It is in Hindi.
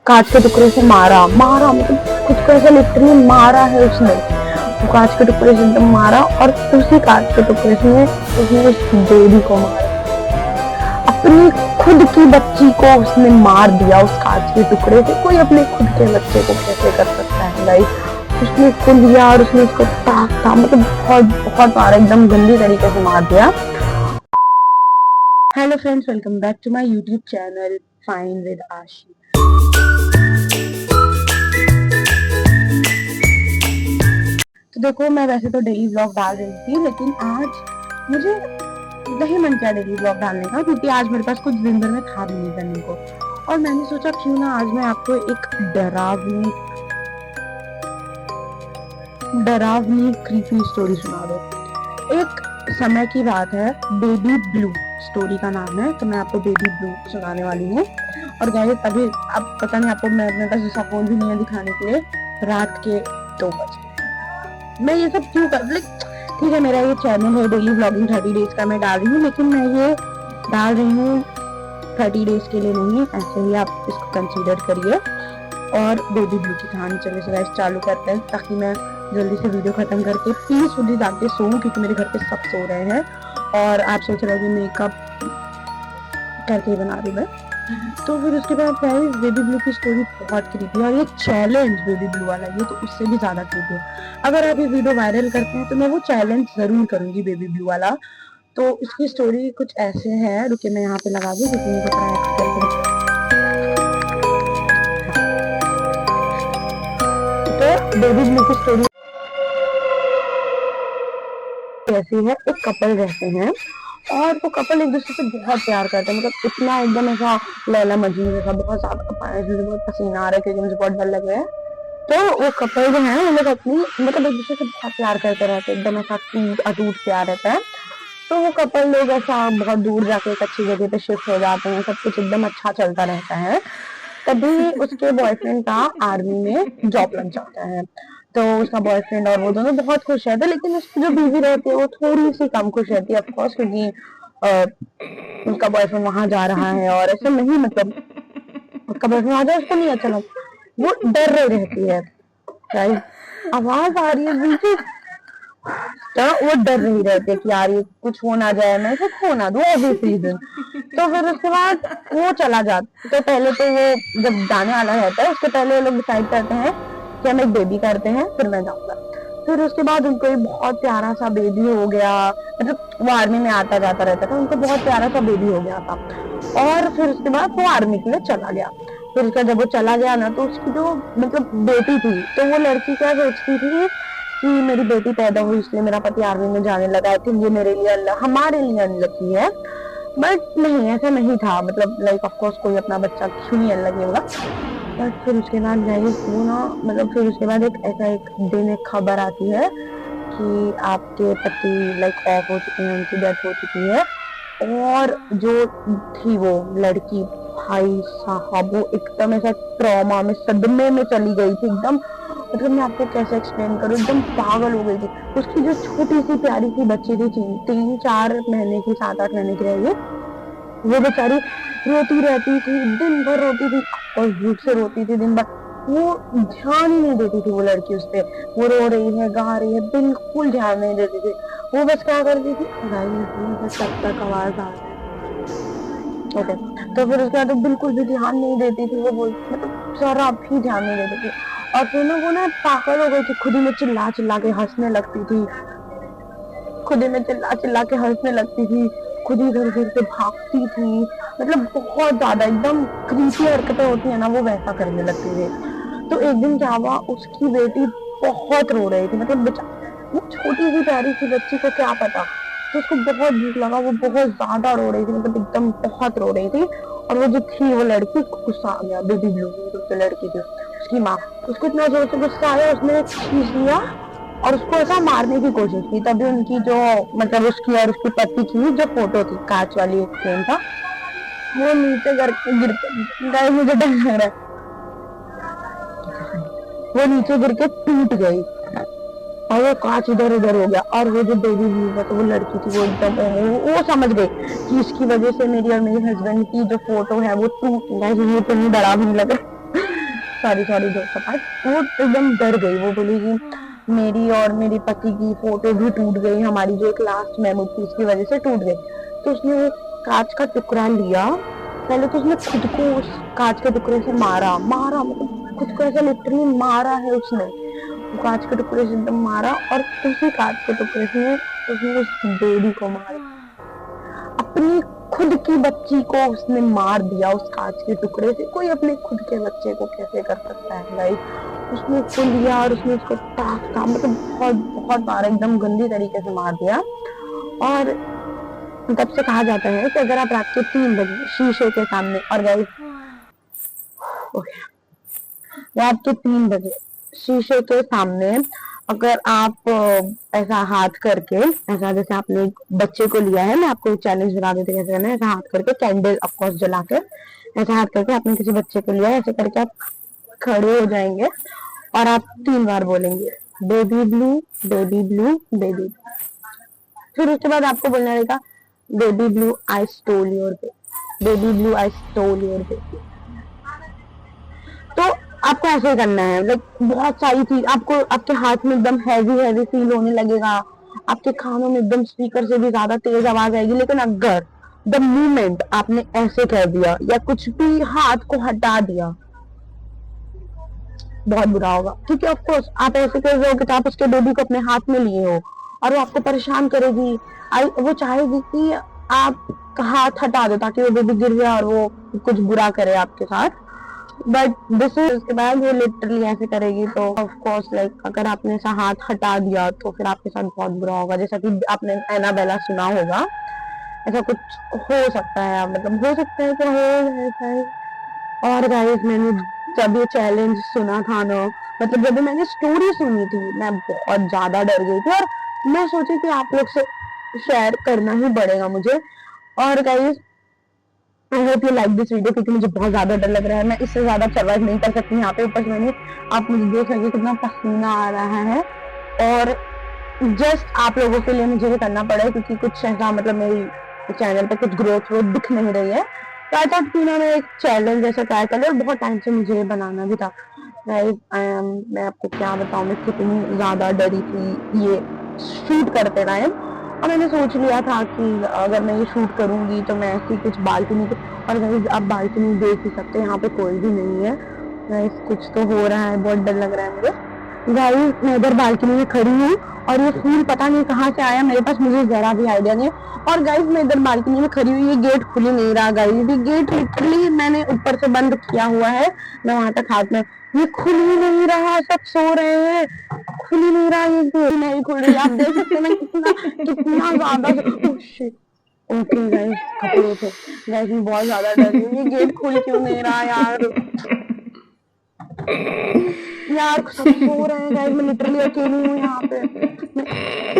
कांच के टुकड़े से मारा मारा, मतलब खुद को ऐसा लिटरली मारा है उसने। वो कांच के टुकड़े से एकदम मारा और उसी कांच के टुकड़े से उसने उस बेबी को मारा। अपनी खुद की बच्ची को उसने मार दिया उस कांच के टुकड़े से। कोई अपने खुद के बच्चे को कैसे कर सकता है गाइस। उसने उसको लिया और उसने उसको था मतलब बहुत बहुत मारा, एकदम गंदी तरीके से मार दिया। Hello friends, welcome back to my YouTube channel fine with Ashi. तो देखो, मैं वैसे तो डेली व्लॉग डाल रही थी, लेकिन आज मुझे नहीं मन किया डेली व्लॉग डालने का, क्योंकि आज मेरे पास कुछ दिन भर में था भी नहीं करने को। और मैंने सोचा क्यों ना आज मैं आपको एक डरावनी क्रीपी स्टोरी सुना दूं। एक समय की बात है, बेबी ब्लू स्टोरी का नाम है। तो मैं आपको बेबी ब्लू सुनाने वाली हूँ। और गाइस, अभी अब पता नहीं आपको, मैं अपने पास ऐसा फोन भी नहीं है दिखाने के लिए, रात के 2 बजे। मैं ये सब क्यों कर, ठीक है मेरा ये चैनल है डेली व्लॉगिंग 30 डेज का मैं डाल रही हूँ, लेकिन मैं ये डाल रही हूँ 30 डेज के लिए नहीं, ऐसे ही आप इसको कंसीडर करिए। और बेबी ब्लू की कहानी चलिए से गाइस चालू करते हैं, ताकि मैं जल्दी से वीडियो खत्म करके पीसफुली जाके सोऊं, क्योंकि मेरे घर पे सब सो रहे हैं और आप सोच रहे हो कि मेकअप करके बना रही मैं। तो फिर उसके बाद गाइस, बेबी ब्लू की स्टोरी बहुत क्रीपी है, और ये चैलेंज बेबी ब्लू वाला ये तो उससे भी ज्यादा क्रीपी है। अगर आप ये वीडियो वायरल करते हैं तो मैं वो चैलेंज जरूर करूंगी बेबी ब्लू वाला। तो इसकी स्टोरी कुछ ऐसे है, रुके मैं यहाँ पे लगा दूं क्योंकि मुझे पता है। तो बेबी ब्लू की स्टोरी ऐसी है, एक कपल रहते हैं और वो कपल एक दूसरे से बहुत प्यार करते हैं, मतलब इतना एकदम ऐसा लैला मजनू जैसा, बहुत ज्यादा मुझे बहुत पसीना आ रहा है क्योंकि मुझे बहुत डर लग रहा है। तो वो कपल जो है वो लोग अपनी मतलब एक दूसरे से बहुत प्यार करते रहते हैं, एकदम ऐसा अटूट प्यार रहता है। तो वो कपल लोग ऐसा बहुत दूर जाके एक अच्छी जगह पे शिफ्ट हो जाते हैं, सब कुछ एकदम अच्छा चलता रहता है। तभी उसके बॉयफ्रेंड का आर्मी में जॉब लग जाता है। तो उसका बॉयफ्रेंड और वो दोनों बहुत खुश रहते हैं, लेकिन उसकी जो बीवी रहती है वो थोड़ी सी कम खुश रहती है, ऑफकोर्स, क्योंकि उसका बॉयफ्रेंड वहां जा रहा है और ऐसे नहीं, मतलब उसका बॉयफ्रेंड वहां जाए उसको नहीं अच्छा लगता, वो डर रही रहती है। गाइस, आवाज आ रही है बीच, तो वो डर रही रहती है कि यार ये कुछ हो ना जाए, मैं इसे खो ना दूं ऑब्वियस रीजन। तो फिर उसके बाद वो चला जाता, तो पहले तो वो जब जाने वाला रहता है उसके पहले वो लोग डिसाइड करते हैं कि हम एक बेबी करते हैं, फिर मैं जाऊंगा। फिर उसके बाद उनको एक बहुत प्यारा सा बेबी हो गया, मतलब वो आर्मी में आता जाता रहता था, उनको बहुत प्यारा सा बेबी हो गया था। और फिर उसके बाद वो आर्मी के लिए चला गया। फिर उसका जब वो चला गया ना, तो उसकी जो मतलब बेटी थी, तो वो लड़की क्या सोचती थी कि मेरी बेटी पैदा हुई इसलिए मेरा पति आर्मी में जाने लगा, आई थिंक ये मेरे लिए अल्लाह, हमारे लिए अनलकी है। बट नहीं, ऐसा नहीं था, मतलब लाइक ऑफ कोर्स कोई अपना बच्चा क्यों नहीं अनलकी होगा। बट फिर उसके बाद गाइस वो ना, मतलब फिर उसके बाद एक ऐसा एक दिन एक खबर आती है कि आपके पति लाइक ऑफ हो चुके हैं, उनकी डेथ हो चुकी है। और जो थी वो लड़की, भाई साहब वो एकदम ऐसा ट्रॉमा में, सदमे में चली गई थी एकदम, मतलब मैं आपको कैसे एक्सप्लेन करूँ, एकदम पागल हो गई थी। उसकी जो छोटी सी प्यारी सी बच्ची थी, 3-4 महीने की, 7-8 महीने की रहेगी, वो बेचारी रोती रहती थी, दिन भर रोती थी और भूख से रोती थी दिन भर। वो ध्यान ही नहीं देती थी वो लड़की उस पे, वो रो रही है गा रही है, बिल्कुल ध्यान नहीं देती थी। वो बस क्या करती थी, बस तब तक आवाज आ रही है, ओके। तो फिर उसके बाद बिल्कुल भी ध्यान नहीं देती थी, वो बोल मतलब जरा भी ध्यान नहीं देती थी। और फिर ना वो ना पागल हो गई थी, खुद ही में चिल्ला चिल्ला के हंसने लगती थी, खुद ही में चिल्ला चिल्ला के हंसने लगती थी, खुद ही इधर उधर से भागती थी, मतलब बहुत ज्यादा एकदम क्रीपी हरकतें होती है ना, वो वैसा करने लगती थी। तो एक दिन क्या हुआ, उसकी बेटी बहुत रो रही थी, मतलब वो छोटी सी प्यारी सी बच्ची को क्या पता, तो उसको बहुत भूख लगा, वो बहुत ज्यादा रो रही थी, मतलब एकदम बहुत रो रही थी। और वो जो थी वो लड़की, गुस्सा आ गया, बेबी ब्लू जो लड़की थी उसकी माँ, उसको इतना जोर से गुस्सा आया, उसने एक चीज लिया और उसको ऐसा मारने की कोशिश की। तभी उनकी जो मतलब उसकी और उसके पति की जो फोटो थी, कांच वाली एक फ्रेम था, वो नीचे गिर, मुझे डर लग रहा है, वो नीचे गिर के टूट गई और वो कांच इधर उधर हो गया। और वो जो बेबी ब्लू था, तो वो लड़की थी, वो एकदम वो समझ गई कि इसकी वजह से मेरी और मेरे हस्बैंड की जो फोटो है वो टूट गई। ये तो नहीं डरा भी नहीं लगा, सॉरी सॉरी जोक्स अपार्ट, वो एकदम डर गई। वो बोली कि मेरी और मेरे पति की फोटो भी टूट गई, हमारी जो एक लास्ट मेमोरी थी उसकी वजह से टूट गई। तो उसने वो कांच का टुकड़ा लिया, पहले तो उसने खुद को उस कांच के टुकड़े से मारा मारा, मतलब खुद को ऐसा लिटरली मारा है उसने, वो कांच के टुकड़े से एकदम मारा, और उसी कांच के टुकड़े से उसने उस बेबी को मारा। अपनी खुद की बच्ची को उसने मार दिया उस कांच के टुकड़े से। कोई अपने खुद के बच्चे को कैसे कर सकता है भाई? उसने उसको लिया और उसने उसको टाँका, मतलब बहुत बहुत बार एकदम गंदी तरीके से मार दिया। और तब से कहा जाता है कि अगर आप रात के 3 बजे शीशे के सामने, और गाइस ओके, रात के 3 बजे शीशे के सामने अगर आप ऐसा हाथ करके, ऐसा जैसे आपने एक बच्चे को लिया है, मैं आपको चैलेंज बना देती हूँ कैसे करना है, ऐसा हाथ करके कैंडल ऑफकोर्स जला के, ऐसा हाथ करके आपने किसी बच्चे को लिया है, ऐसे करके आप खड़े हो जाएंगे और आप 3 बार बोलेंगे baby blue baby blue baby. फिर उसके बाद आपको बोलना रहेगा baby blue I stole your baby, baby blue I stole your baby. तो आपको ऐसे ही करना है, लाइक बहुत सारी चीज आपको, आपके हाथ में एकदम हैवी हैवी फील होने लगेगा, आपके कानों में एकदम स्पीकर से भी ज्यादा तेज आवाज आएगी। लेकिन अगर द मोमेंट आपने ऐसे कह दिया या कुछ भी हाथ को हटा दिया, बहुत बुरा होगा, क्योंकि ऑफकोर्स आप ऐसे कर रहे हो कि आप उसके बेबी को अपने हाथ में लिए हो और वो आपको परेशान करेगी। वो चाहेगी कि आप हाथ हटा दो ताकि वो बेबी गिर जाए और वो कुछ बुरा करे आपके साथ। बट दिस इज, उसके बाद वो लिटरली ऐसे करेगी। तो ऑफ कोर्स लाइक अगर आपने ऐसा हाथ हटा दिया तो फिर आपके साथ बहुत बुरा होगा। जैसा कि आपने एनाबेला सुना होगा, ऐसा कुछ हो सकता है, मतलब हो सकता है कि हो ऐसा ही। और गाइस मैंने जब ये चैलेंज सुना था ना, मतलब जब मैंने स्टोरी सुनी थी, मैं बहुत ज्यादा डर गई थी, और मैं सोची कि आप लोग से शेयर करना ही पड़ेगा मुझे। और guys I hope you like this video, क्योंकि मुझे बहुत ज्यादा डर लग रहा है, मैं इससे ज्यादा सर्वाइव नहीं कर सकती यहाँ पे। ऊपर से मैंने, आप मुझे देख रहे कितना पसीना आ रहा है, और जस्ट आप लोगों के लिए मुझे ये करना पड़ा क्योंकि कुछ ऐसा, मतलब मेरी चैनल पे कुछ ग्रोथ व्रोथ दिख नहीं रही है, तो आई थॉट कि ना मैं एक चैलेंज जैसा ट्राई कर लूं। और बहुत टाइम से मुझे बनाना भी था। गाइस मैं आपको क्या बताऊं, मैं कितनी ज्यादा डरी थी ये शूट करते टाइम। और मैंने सोच लिया था कि अगर मैं ये शूट करूंगी तो मैं ऐसी कुछ बालकनी पे, और गाइस आप बालकनी देख ही सकते हैं, यहाँ पे कोई भी नहीं है। गाइस कुछ तो हो रहा है, बहुत डर लग रहा है मुझे। गाइस मैं इधर बालकनी में खड़ी हूँ और ये फूल पता नहीं कहाँ से आया मेरे पास, मुझे जरा भी आइडिया नहीं है। और गाइस मैं इधर बालकनी में खड़ी हुई, ये गेट खुल ही नहीं रहा गाइस, ये गेट लिटरली मैंने ऊपर से बंद किया हुआ है, मैं वहां तक हाथ में, ये खुल ही नहीं रहा, सब सो रहे हैं, खुल ही नहीं रहा, ये गेट नहीं खुल रही। आप देख सकते हैं मैं कितना कितना ज्यादा, ओह शिट, ओके गाइस कपड़े थे। गाइस मैं बहुत ज्यादा डर रही हूँ, ये गेट खुल क्यों नहीं रहा यार, यार सब सो रहे हैं गाइस, मैं लिटरली अकेली हूँ यहाँ पे।